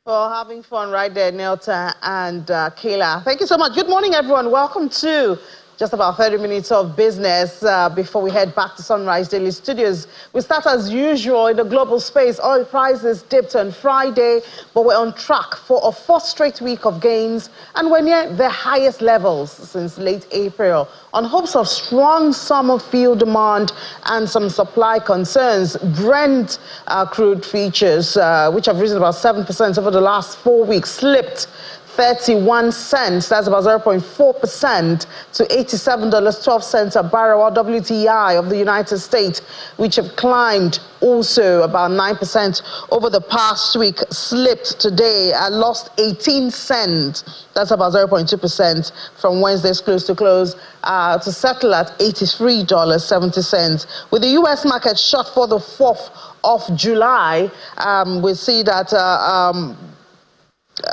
For having fun right there, Nelta and Kayla. Thank you so much. Good morning, everyone. Welcome to just about 30 minutes of business before we head back to Sunrise Daily Studios. We start as usual in the global space. Oil prices dipped on Friday, but we're on track for a fourth straight week of gains, and we're near the highest levels since late April. On hopes of strong summer fuel demand and some supply concerns, Brent crude futures, which have risen about 7% over the last 4 weeks, slipped 31 cents, that's about 0.4%, to $87.12 a barrel. While WTI of the United States, which have climbed also about 9% over the past week, slipped today and lost 18 cents, that's about 0.2% from Wednesday's close to close, to settle at $83.70. With the U.S. market shut for the 4th of July, we see that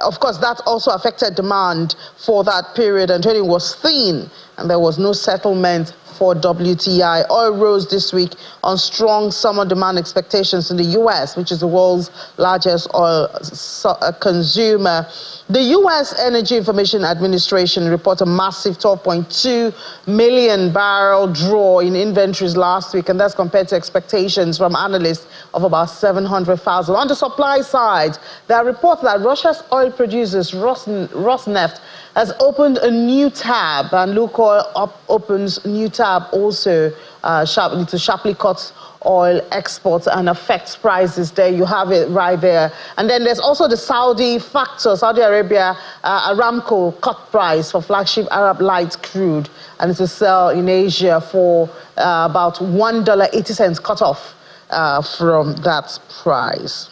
of course, that also affected demand for that period, and trading was thin, and there was no settlement for WTI. Oil rose this week on strong summer demand expectations in the U.S., which is the world's largest oil consumer. The U.S. Energy Information Administration reported a massive 12.2 million barrel draw in inventories last week, and that's compared to expectations from analysts of about 700,000. On the supply side, there are reports that Russia's oil producers, Rosneft, has opened a new tab, and Lukoil opens new tab also sharply cut oil exports and affects prices. There you have it right there. And then there's also the Saudi factor. Saudi Arabia, Aramco cut price for flagship Arab Light crude, and it's to sell in Asia for about $1.80 cut off from that price.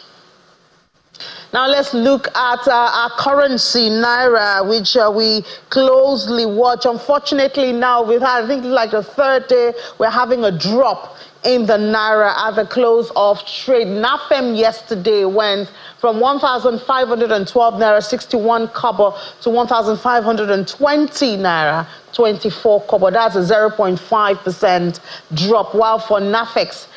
Now let's look at our currency, Naira, which we closely watch. Unfortunately, now we've had, I think, like the third day, we're having a drop in the Naira at the close of trade. NAFEM yesterday went from 1,512 Naira 61 kobo to 1,520 Naira 24 kobo. That's a 0.5% drop, while for NAFEX,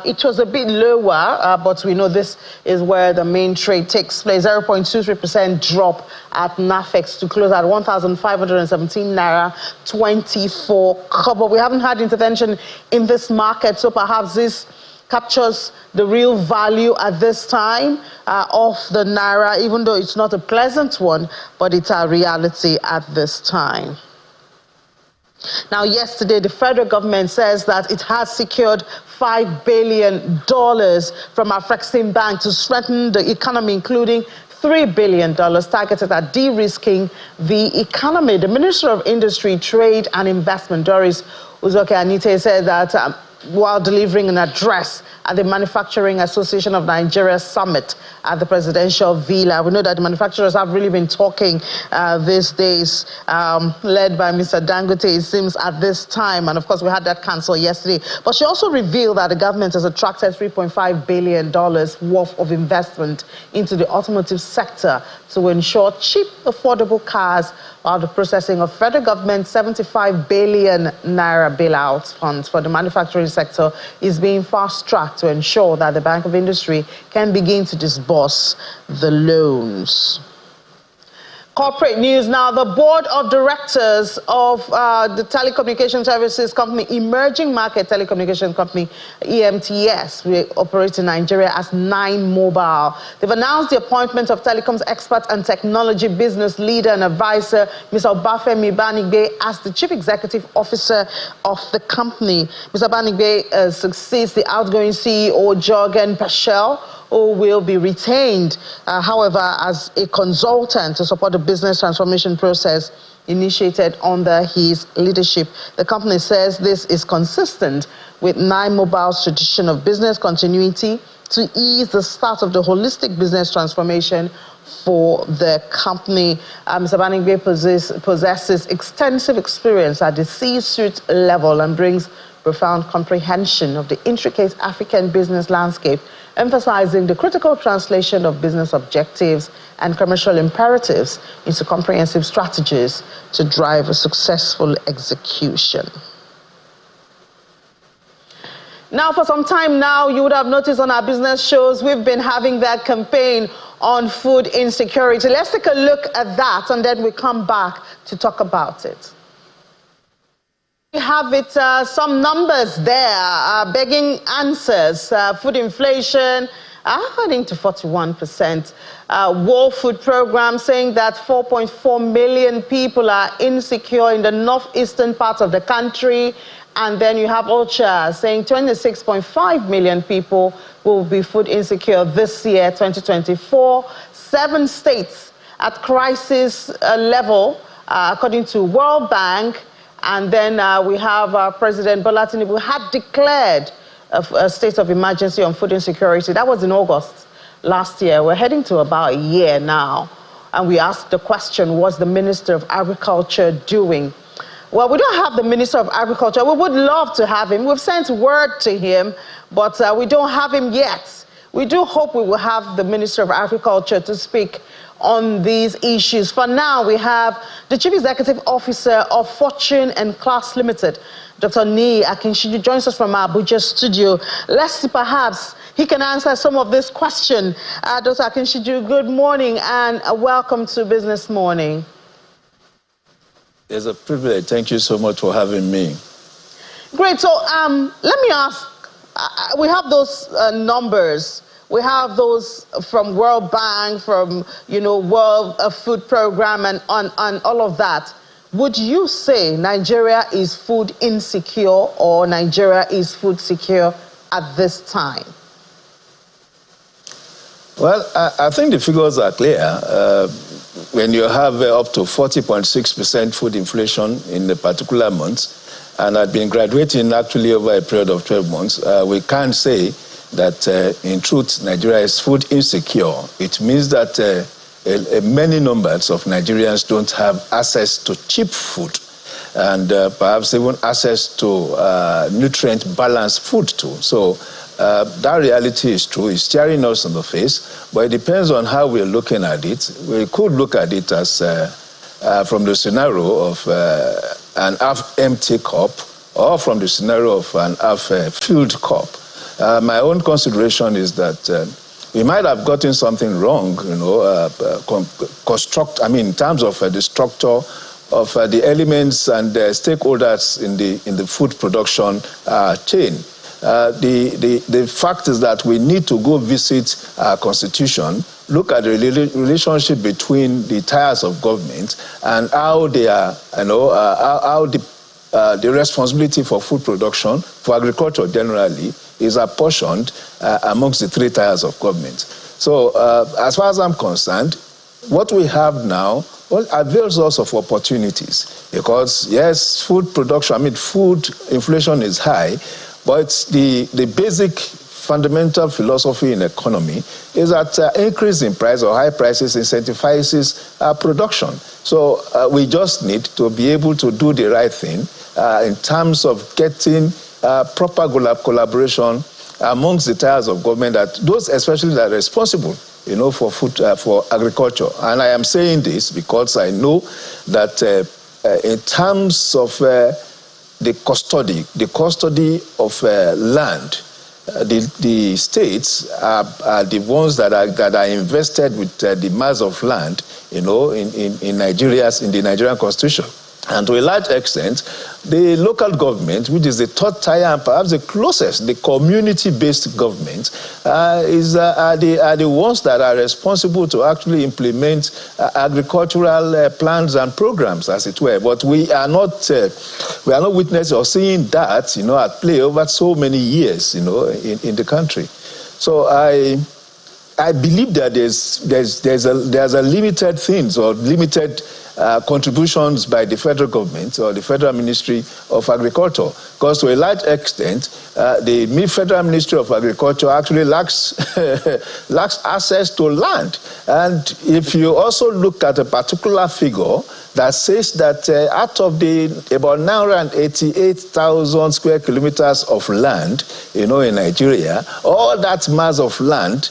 it was a bit lower, but we know this is where the main trade takes place. 0.23% drop at NAFEX to close at 1,517 Naira 24 kobo. We haven't had intervention in this market, so perhaps this captures the real value at this time of the Naira, even though it's not a pleasant one, but it's a reality at this time. Now, yesterday, the federal government says that it has secured $5 billion from Afrexim Bank to strengthen the economy, including $3 billion targeted at de-risking the economy. The Minister of Industry, Trade and Investment, Doris Uzoke-Anite, said that while delivering an address at the Manufacturing Association of Nigeria Summit at the Presidential Villa. We know that the manufacturers have really been talking these days, led by Mr. Dangote, it seems, at this time. And of course, we had that cancelled yesterday. But she also revealed that the government has attracted $3.5 billion worth of investment into the automotive sector to ensure cheap, affordable cars, while the processing of federal government 75 billion Naira bailout funds for the manufacturing sector is being fast-tracked to ensure that the Bank of Industry can begin to disburse the loans. Corporate news now. The board of directors of the telecommunication services company, emerging market telecommunication company, EMTS, we operate in Nigeria as 9 Mobile. They've announced the appointment of telecoms expert and technology business leader and advisor, Mr. Obafemi Banigbe, as the chief executive officer of the company. Mr. Banigbe succeeds the outgoing CEO, Jorgen Paschel, who will be retained, however, as a consultant to support the business transformation process initiated under his leadership. The company says this is consistent with 9 Mobile's tradition of business continuity to ease the start of the holistic business transformation for the company. Mr. Banigbe possesses extensive experience at the C-suite level and brings profound comprehension of the intricate African business landscape, emphasizing the critical translation of business objectives and commercial imperatives into comprehensive strategies to drive a successful execution. Now, for some time now, you would have noticed on our business shows, we've been having that campaign on food insecurity. Let's take a look at that, and then we come back to talk about it. We have it, some numbers there, begging answers. Food inflation heading to 41%. World Food Program saying that 4.4 million people are insecure in the northeastern part of the country. And then you have OCHA saying 26.5 million people will be food insecure this year, 2024. 7 states at crisis level, according to World Bank. And then we have President Bola Tinubu had declared a state of emergency on food insecurity. That was in August last year. We're heading to about a year now. And we asked the question, what's the Minister of Agriculture doing? Well, we don't have the Minister of Agriculture. We would love to have him. We've sent word to him, but we don't have him yet. We do hope we will have the Minister of Agriculture to speak on these issues. For now, we have the Chief Executive Officer of Fortune and Class Limited, Dr. Nii Akinshiju, joins us from our Abuja studio. Let's see, perhaps he can answer some of this question. Dr. Akinshiju, good morning and welcome to Business Morning. It's a privilege. Thank you so much for having me. Great. So let me ask, we have those numbers. We have those from World Bank, from, World Food Program and all of that. Would you say Nigeria is food insecure or Nigeria is food secure at this time? Well, I think the figures are clear. When you have up to 40.6% food inflation in a particular month, and I've been graduating actually over a period of 12 months, we can't say that in truth Nigeria is food insecure. It means that many numbers of Nigerians don't have access to cheap food and perhaps even access to nutrient-balanced food too. So that reality is true. It's staring us in the face, but it depends on how we're looking at it. We could look at it as from the scenario of an half-empty cup or from the scenario of an half-filled cup. My own consideration is that we might have gotten something wrong, in terms of the structure of the elements and the stakeholders in the food production chain. The fact is that we need to go visit our constitution, look at the relationship between the tiers of government and how they are, how the responsibility for food production, for agriculture generally, is apportioned amongst the 3 tiers of government. So as far as I'm concerned, what we have now avails us of opportunities because, yes, food production, food inflation is high, but the basic fundamental philosophy in economy is that increase in price or high prices incentivizes production. So we just need to be able to do the right thing in terms of getting proper collaboration amongst the tiers of government, that those especially that are responsible, for food, for agriculture. And I am saying this because I know that in terms of the custody of land, the states are the ones that are invested with the mass of land, in the Nigerian constitution. And to a large extent, the local government, which is the 3rd tier and perhaps the closest, the community-based government, are the ones that are responsible to actually implement agricultural plans and programs, as it were. But we are not witnessing or seeing that, at play over so many years, in the country. So I believe that there's a limited things or limited contributions by the federal government or the Federal Ministry of Agriculture, because to a large extent, the Federal Ministry of Agriculture actually lacks access to land. And if you also look at a particular figure that says that out of about 988,000 square kilometers of land, in Nigeria, all that mass of land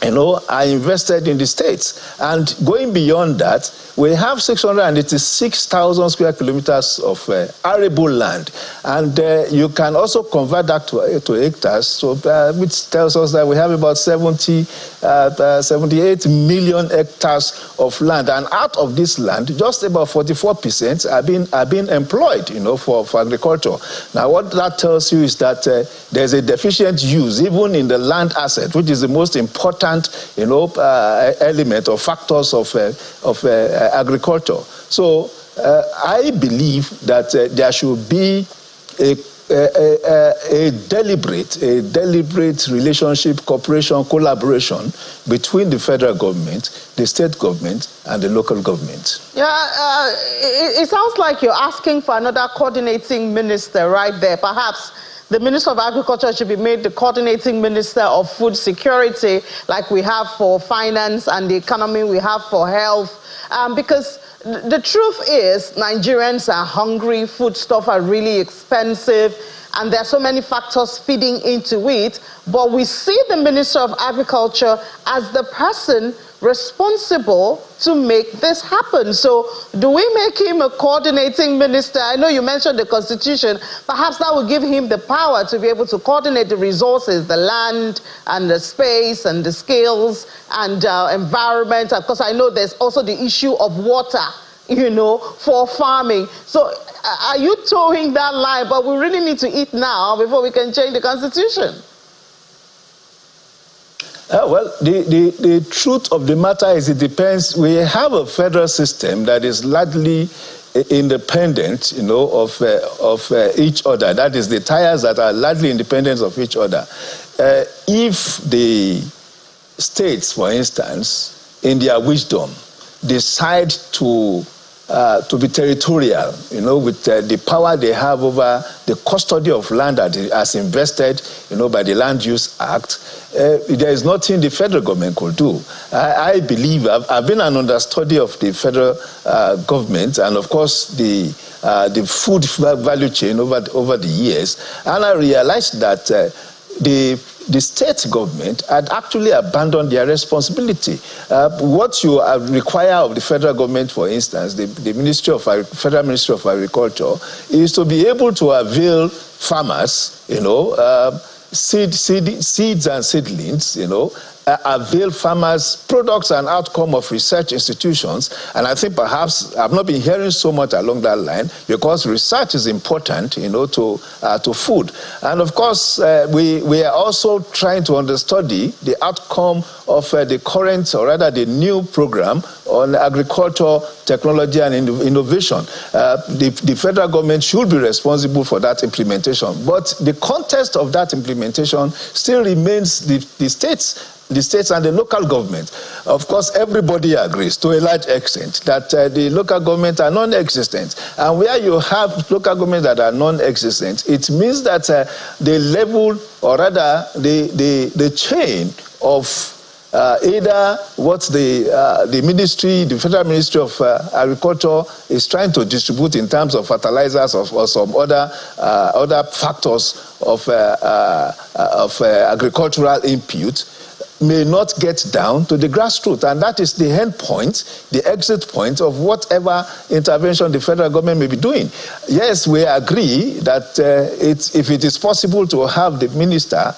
are invested in the states. And going beyond that, we have 686,000 square kilometers of arable land. And you can also convert that to hectares, so, which tells us that we have about 78 million hectares of land. And out of this land, just about 44% are being employed, for agriculture. Now, what that tells you is that there's a deficient use, even in the land asset, which is the most important element or factors of agriculture. So I believe that there should be a deliberate relationship, cooperation, collaboration between the federal government, the state government, and the local government. Yeah, it sounds like you're asking for another coordinating minister right there. Perhaps the Minister of Agriculture should be made the coordinating minister of food security, like we have for finance and the economy, we have for health. Because the truth is, Nigerians are hungry, foodstuffs are really expensive, and there are so many factors feeding into it. But we see the Minister of Agriculture as the person responsible to make this happen. So do we make him a coordinating minister? I know you mentioned the Constitution. Perhaps that will give him the power to be able to coordinate the resources, the land and the space and the skills and environment. Of course, I know there's also the issue of water, for farming. So are you towing that line? But we really need to eat now before we can change the Constitution. Well, the truth of the matter is it depends. We have a federal system that is largely independent, of each other. That is, the tiers that are largely independent of each other. If the states, for instance, in their wisdom, decide to be territorial, with the power they have over the custody of land that is invested, by the Land Use Act, there is nothing the federal government could do. I believe, I've been an understudy of the federal government and, of course, the food value chain over the years, and I realized that the state government had actually abandoned their responsibility. What you require of the federal government, for instance, the Federal Ministry of Agriculture, is to be able to avail farmers, seeds and seedlings, avail farmers products and outcome of research institutions. And I think perhaps I've not been hearing so much along that line, because research is important, to food. And of course, we are also trying to understudy the outcome of the current, or rather the new program on agriculture, technology and innovation. The federal government should be responsible for that implementation. But the context of that implementation still remains the states and the local government. Of course, everybody agrees to a large extent that the local government are non-existent. And where you have local governments that are non-existent, it means that the level, or rather the chain of either what the ministry, the Federal Ministry of Agriculture is trying to distribute in terms of fertilizers or some other factors of agricultural input, may not get down to the grassroots. And that is the end point, the exit point of whatever intervention the federal government may be doing. Yes, we agree that if it is possible to have the Minister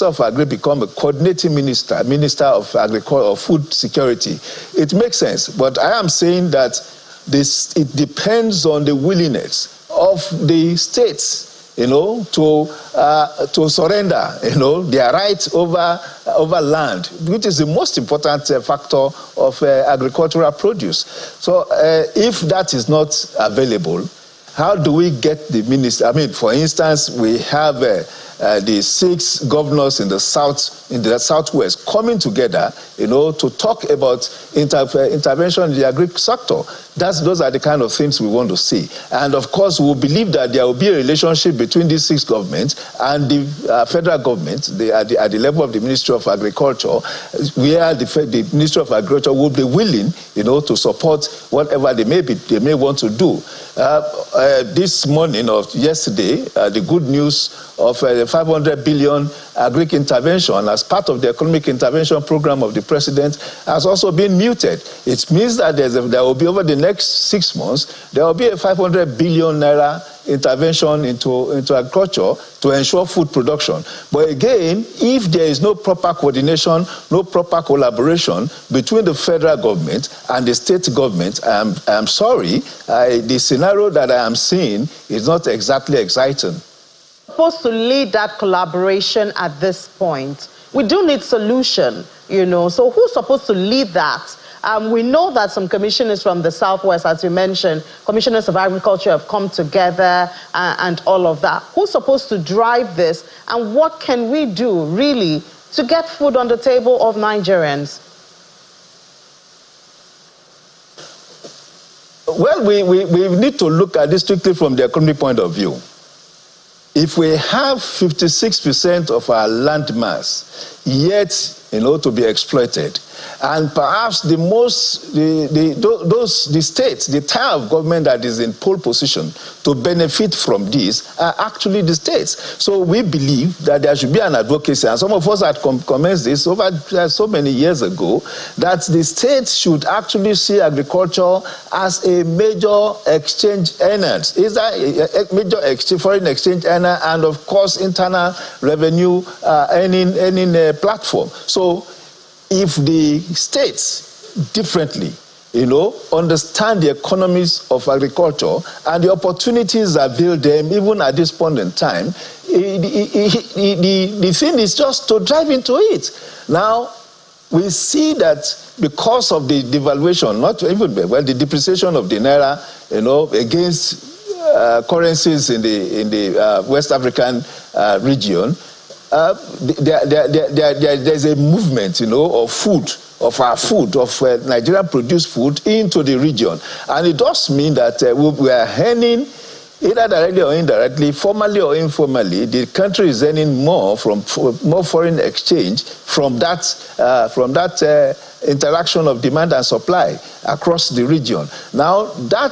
of Agri become a coordinating minister of agriculture or food security, it makes sense. But I am saying that it depends on the willingness of the states, to surrender, their rights over land, which is the most important factor of agricultural produce. So if that is not available, how do we get the minister? I mean, for instance, we have the 6 governors in the southwest coming together, to talk about intervention in the agri sector. Those are the kind of things we want to see. And of course, we believe that there will be a relationship between these 6 governments and the federal government at the level of the Ministry of Agriculture, where the Ministry of Agriculture will be willing, to support whatever they may want to do. This morning or yesterday, the good news of the 500 billion agric intervention as part of the economic intervention program of the president has also been muted. It means that there will be, over the next 6 months, there will be a 500 billion naira intervention into agriculture to ensure food production. But again, if there is no proper coordination, no proper collaboration between the federal government and the state government, I'm sorry, the scenario that I am seeing is not exactly exciting. Supposed to lead that collaboration at this point? We do need solution, you know, so who's supposed to lead that? We know that some commissioners from the Southwest, as you mentioned, commissioners of agriculture have come together and all of that. Who's supposed to drive this, and what can we do really to get food on the table of Nigerians? Well, we need to look at this strictly from the economic point of view. If we have 56% of our land mass yet, you know, to be exploited, and perhaps the states, the tier of government that is in pole position to benefit from this are actually the states. So we believe that there should be an advocacy, and some of us had commenced this over so many years ago, that the states should actually see agriculture as a major exchange earner. Is that a major foreign exchange earner, and of course internal revenue earning platform. So if the states differently, you know, understand the economies of agriculture and the opportunities availed them even at this point in time, the thing is just to drive into it. Now, we see that because of the devaluation, not even, well, the depreciation of the Naira, you know, against currencies in the West African region, there's a movement, you know, of food, of Nigerian produced food into the region. And it does mean that we are earning, either directly or indirectly, formally or informally, the country is earning more from more foreign exchange from that interaction of demand and supply across the region. Now, that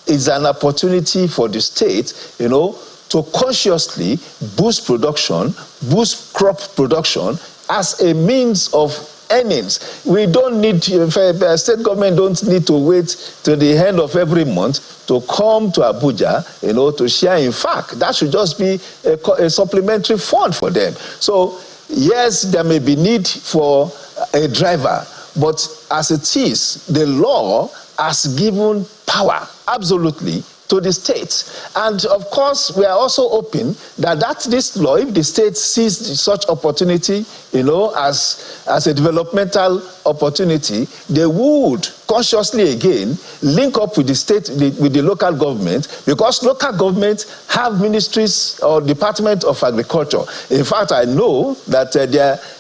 is an opportunity for the state, you know, to consciously boost production, boost crop production as a means of earnings. We don't need, state government don't need to wait till the end of every month to come to Abuja, you know, to share. In fact, that should just be a supplementary fund for them. So, yes, there may be need for a driver, but as it is, the law has given power, absolutely, to the states. And of course, we are also hoping that this law, if the state sees such opportunity, you know, as a developmental opportunity, they would consciously again link up with the state, with the local government, because local governments have ministries or department of agriculture. In fact, I know that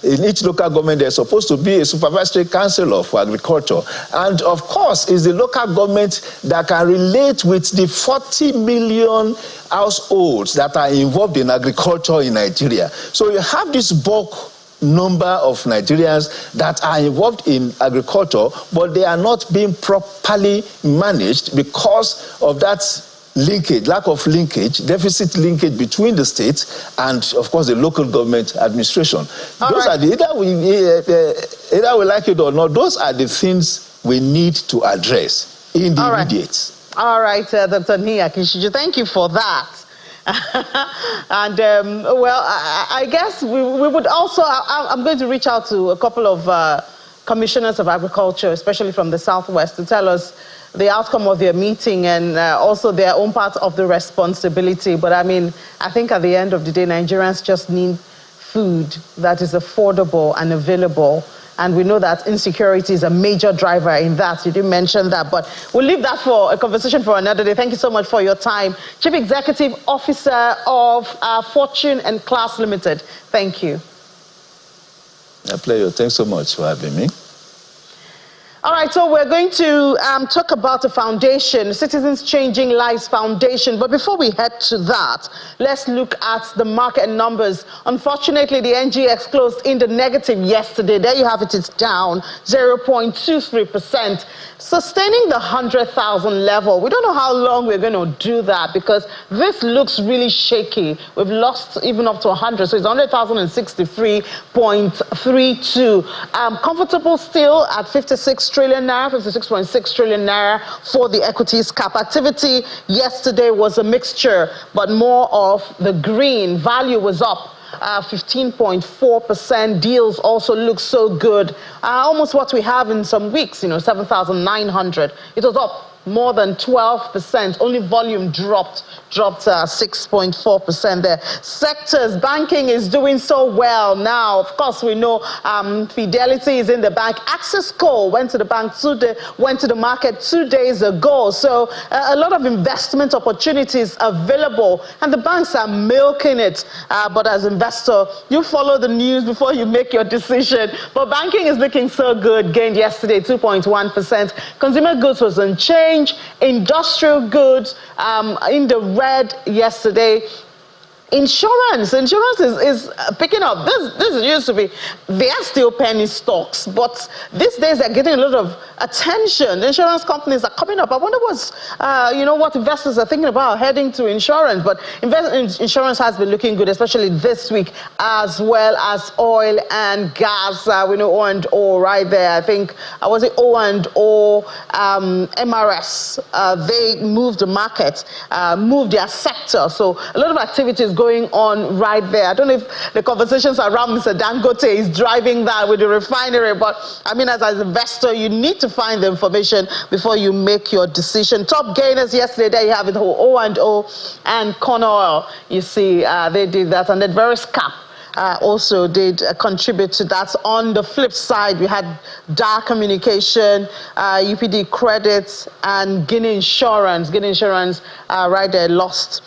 in each local government there's supposed to be a supervisory council for agriculture. And of course, it's the local government that can relate with the 40 million households that are involved in agriculture in Nigeria. So you have this bulk number of Nigerians that are involved in agriculture, but they are not being properly managed because of that linkage, lack of linkage, deficit linkage between the states and, of course, the local government administration. Those are either we like it or not, those are the things we need to address in the immediate. All right, Dr. Nia Kishiju, thank you for that. And, well, I guess we would also, I'm going to reach out to a couple of commissioners of agriculture, especially from the Southwest, to tell us the outcome of their meeting and also their own part of the responsibility. But I mean, I think at the end of the day, Nigerians just need food that is affordable and available. And we know that insecurity is a major driver in that. You didn't mention that, but we'll leave that for a conversation for another day. Thank you so much for your time. Chief Executive Officer of Fortune and Class Limited. Thank you. A pleasure. Thanks so much for having me. All right, so we're going to talk about the foundation, Citizens Changing Lives Foundation. But before we head to that, let's look at the market numbers. Unfortunately, the NGX closed in the negative yesterday. There you have it, it's down 0.23%, sustaining the 100,000 level. We don't know how long we're going to do that because this looks really shaky. We've lost even up to 100, so it's 100,063.32. Comfortable still at 56 trillion naira, 56.6 trillion naira for the equities cap. Activity yesterday was a mixture, but more of the green. Value was up 15.4%. Deals also look so good. Almost what we have in some weeks, 7,900. It was up more than 12%. Only volume dropped 6.4% there. Sectors, banking is doing so well now. Of course, we know Fidelity is in the bank. Access Co went to the bank went to the market 2 days ago. So a lot of investment opportunities available, and the banks are milking it. But as investor, you follow the news before you make your decision. But banking is looking so good. Gained yesterday 2.1%. Consumer goods was unchanged. Industrial goods in the red yesterday. Insurance is picking up. This used to be, they are still penny stocks, but these days they're getting a lot of attention. The insurance companies are coming up. I wonder what investors are thinking about heading to insurance. But insurance has been looking good, especially this week, as well as oil and gas. We know O&O right there. I think was it O&O, MRS. They moved the market, moved their sector. So a lot of activities going on right there. I don't know if the conversations around Mr. Dangote is driving that with the refinery, but I mean, as an investor, you need to find the information before you make your decision. Top gainers yesterday, there you have it, O&O and Corn Oil. You see, they did that, and then Veriscap also did contribute to that. On the flip side, we had DAR Communication, UPD Credit, and Guinea Insurance. Guinea Insurance right there lost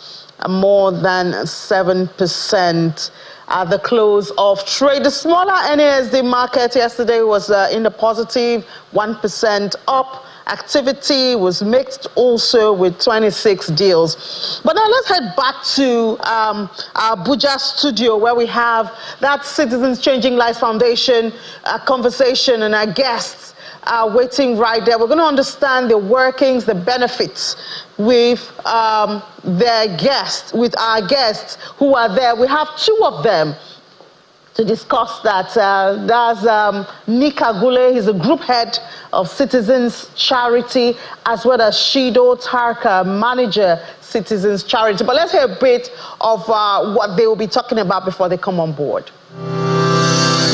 more than 7% at the close of trade. The smaller NASD market yesterday was in the positive, 1% up. Activity was mixed also with 26 deals. But now let's head back to our Abuja studio where we have that Citizens Changing Lives Foundation conversation, and our guests are waiting right there. We're going to understand the workings, the benefits with our guests who are there. We have two of them to discuss that. That's Nick Agule, he's a group head of Citizens Charity, as well as Shido Tarka, manager, Citizens Charity. But let's hear a bit of what they will be talking about before they come on board.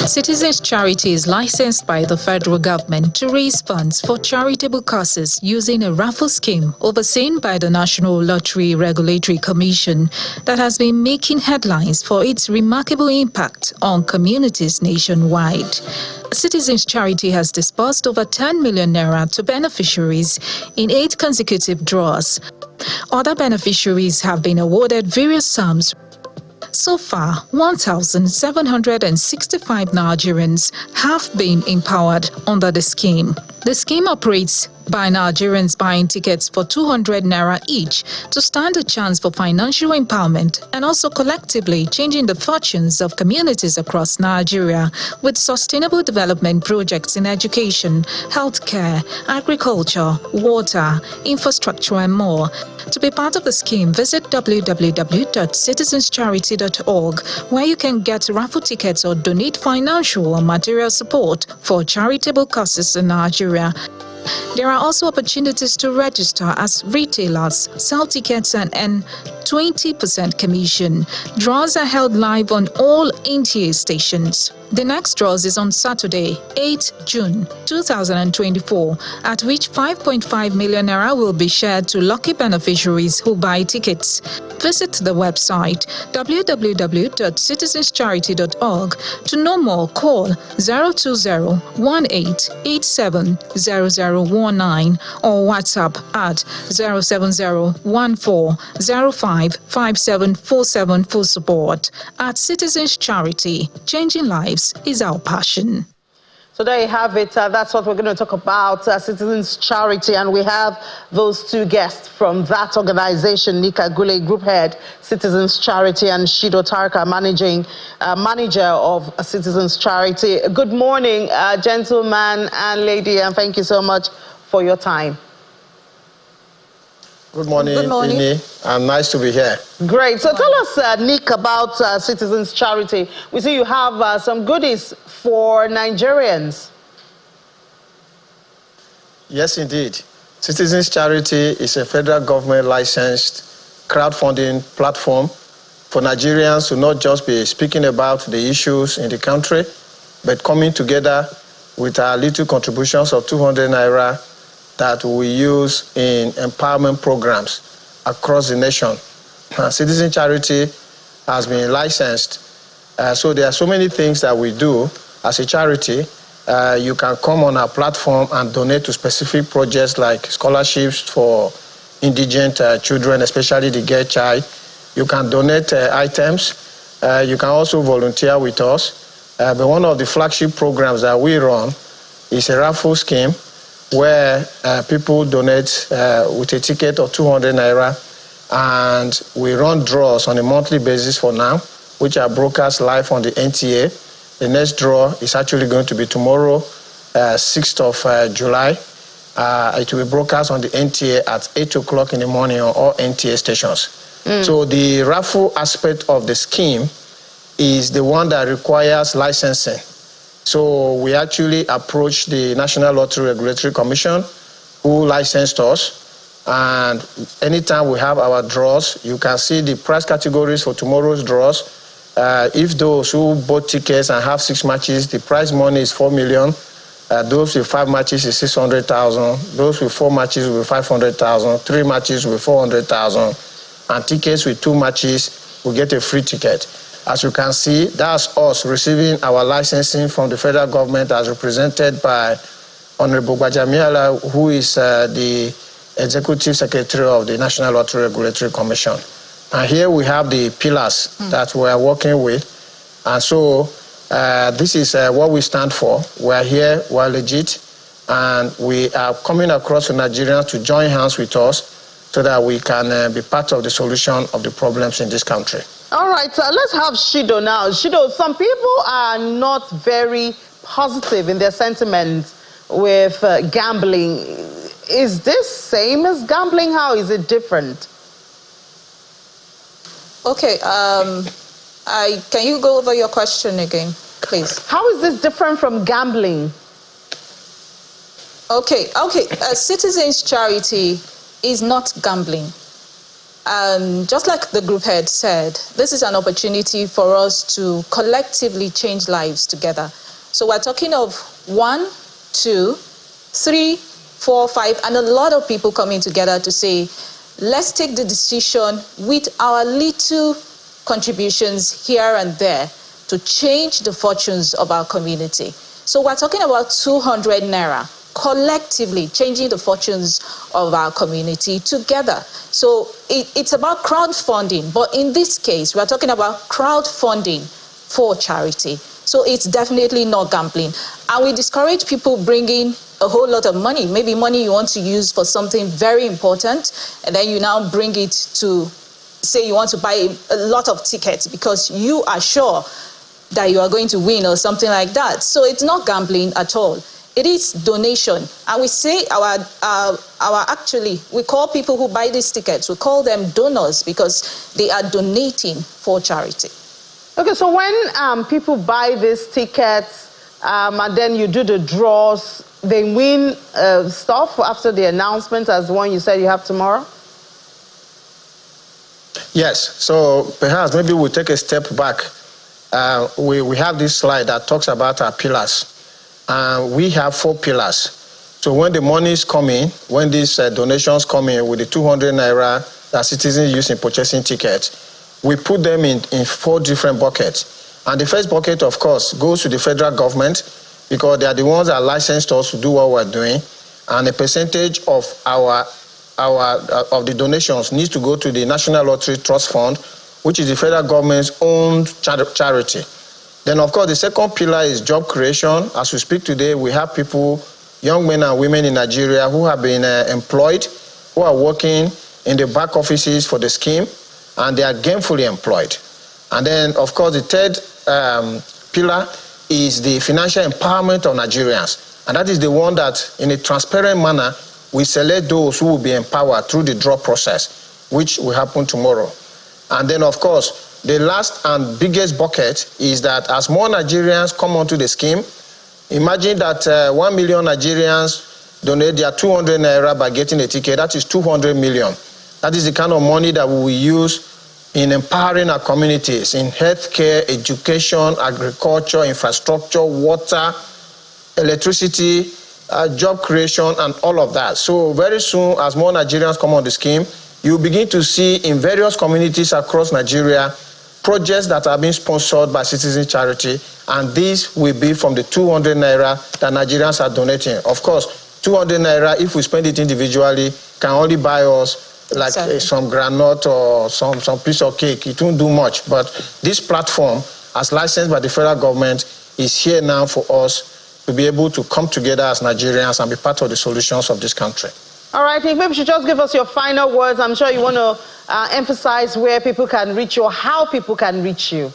Citizens Charity is licensed by the federal government to raise funds for charitable causes using a raffle scheme overseen by the National Lottery Regulatory Commission that has been making headlines for its remarkable impact on communities nationwide. Citizens Charity has disbursed over 10 million naira to beneficiaries in 8 consecutive draws. Other beneficiaries have been awarded various sums. So far, 1,765 Nigerians have been empowered under the scheme. The scheme operates by Nigerians buying tickets for 200 naira each to stand a chance for financial empowerment and also collectively changing the fortunes of communities across Nigeria with sustainable development projects in education, healthcare, agriculture, water, infrastructure, and more. To be part of the scheme, visit www.citizenscharity.org, where you can get raffle tickets or donate financial or material support for charitable causes in Nigeria. There are also opportunities to register as retailers, sell tickets and earn 20% commission. Draws are held live on all NTA stations. The next draws is on Saturday, 8 June 2024, at which 5.5 million naira will be shared to lucky beneficiaries who buy tickets. Visit the website www.citizenscharity.org. To know more, call 020-1887-0019 or WhatsApp at 070-1405-5747 for support. At Citizens Charity, changing lives is our passion. So there you have it. That's what we're going to talk about, Citizens Charity. And we have those two guests from that organization, Nika Gule, Group Head, Citizens Charity, and Shido Tarka, Manager of Citizens Charity. Good morning, gentleman and lady, and thank you so much for your time. Good morning, Ini. I'm nice to be here. Great. So tell us, Nick, about Citizens Charity. We see you have some goodies for Nigerians. Yes, indeed. Citizens Charity is a federal government licensed crowdfunding platform for Nigerians to not just be speaking about the issues in the country, but coming together with our little contributions of 200 Naira that we use in empowerment programs across the nation. Citizen Charity has been licensed. So there are so many things that we do as a charity. You can come on our platform and donate to specific projects like scholarships for indigent children, especially the girl child. You can donate items. You can also volunteer with us. But one of the flagship programs that we run is a raffle scheme where people donate with a ticket of 200 Naira, and we run draws on a monthly basis for now, which are broadcast live on the NTA. The next draw is actually going to be tomorrow, 6th of July. It will be broadcast on the NTA at 8 o'clock in the morning on all NTA stations. So the raffle aspect of the scheme is the one that requires licensing. So we actually approached the National Lottery Regulatory Commission, who licensed us. And anytime we have our draws, you can see the price categories for tomorrow's draws. If those who bought tickets and have 6 matches, the prize money is 4 million. Those with 5 matches is 600,000. Those with 4 matches will be 500,000. 3 matches will be 400,000. And tickets with 2 matches will get a free ticket. As you can see, that's us receiving our licensing from the federal government as represented by Honorable Bajamiala, who is the Executive Secretary of the National Lottery Regulatory Commission. And here we have the pillars that we are working with. And so this is what we stand for. We are here, we are legit, and we are coming across to Nigerians to join hands with us so that we can be part of the solution of the problems in this country. All right, let's have Shido now. Shido, some people are not very positive in their sentiments with gambling. Is this same as gambling? How is it different? Okay, can you go over your question again, please? How is this different from gambling? Okay. Citizens Charity is not gambling. Just like the group head said, this is an opportunity for us to collectively change lives together. So we're talking of 1, 2, 3, 4, 5, and a lot of people coming together to say, let's take the decision with our little contributions here and there to change the fortunes of our community. So we're talking about 200 Naira, collectively changing the fortunes of our community together. So it's about crowdfunding, but in this case, we're talking about crowdfunding for charity. So it's definitely not gambling. And we discourage people bringing a whole lot of money, maybe money you want to use for something very important, and then you now bring it to, say you want to buy a lot of tickets because you are sure that you are going to win or something like that. So it's not gambling at all. It is donation. And we say we call people who buy these tickets, we call them donors because they are donating for charity. Okay, so when people buy these tickets and then you do the draws, they win stuff after the announcement as the one you said you have tomorrow? Yes, so perhaps maybe we'll take a step back. We have this slide that talks about our pillars. We have 4 pillars. So when the money is coming, when these donations come in with the 200 Naira that citizens use in purchasing tickets, we put them in 4 different buckets. And the first bucket, of course, goes to the federal government because they are the ones that licensed us to do what we're doing. And a percentage of of the donations needs to go to the National Lottery Trust Fund, which is the federal government's own charity. Then, of course, the second pillar is job creation. As we speak today, we have people, young men and women in Nigeria who have been employed, who are working in the back offices for the scheme, and they are gainfully employed. And then, of course, the third pillar is the financial empowerment of Nigerians. And that is the one that, in a transparent manner, we select those who will be empowered through the draw process, which will happen tomorrow. And then, of course, the last and biggest bucket is that as more Nigerians come onto the scheme, imagine that 1 million Nigerians donate their 200 Naira by getting a ticket. That is 200 million. That is the kind of money that we will use in empowering our communities, in healthcare, education, agriculture, infrastructure, water, electricity, job creation, and all of that. So very soon, as more Nigerians come on the scheme, you begin to see in various communities across Nigeria projects that are being sponsored by Citizen Charity, and these will be from the 200 Naira that Nigerians are donating. Of course, 200 Naira, if we spend it individually, can only buy us like some granite or some piece of cake. It won't do much. But this platform, as licensed by the federal government, is here now for us to be able to come together as Nigerians and be part of the solutions of this country. All right, Nick, maybe you should just give us your final words. I'm sure you want to emphasize where people can reach you or how people can reach you.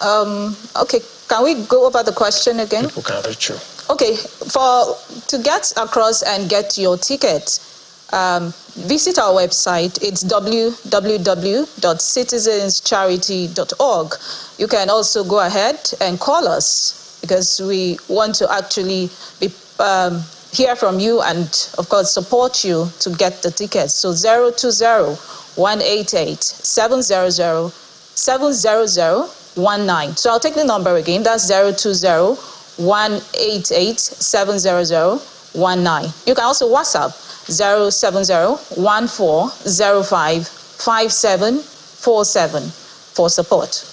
Okay, can we go over the question again? People can reach you. Okay, to get across and get your ticket, visit our website. It's www.citizenscharity.org. You can also go ahead and call us because we want to actually hear from you and, of course, support you to get the tickets. So 020-188-700-700-19. So I'll take the number again. That's 020-188-700-19. You can also WhatsApp 070-1405-5747 for support.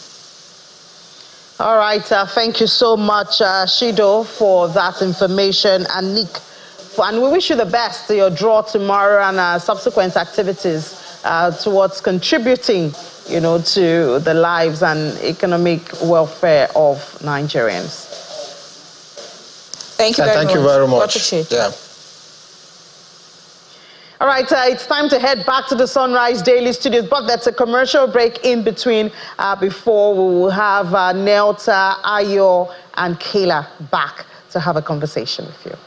All right, thank you so much, Shido, for that information, and Nick. And we wish you the best to your draw tomorrow and subsequent activities towards contributing, to the lives and economic welfare of Nigerians. Thank you very much. Appreciate it. Yeah. All right, it's time to head back to the Sunrise Daily Studios, but that's a commercial break in between before we will have Nelta, Ayo, and Kayla back to have a conversation with you.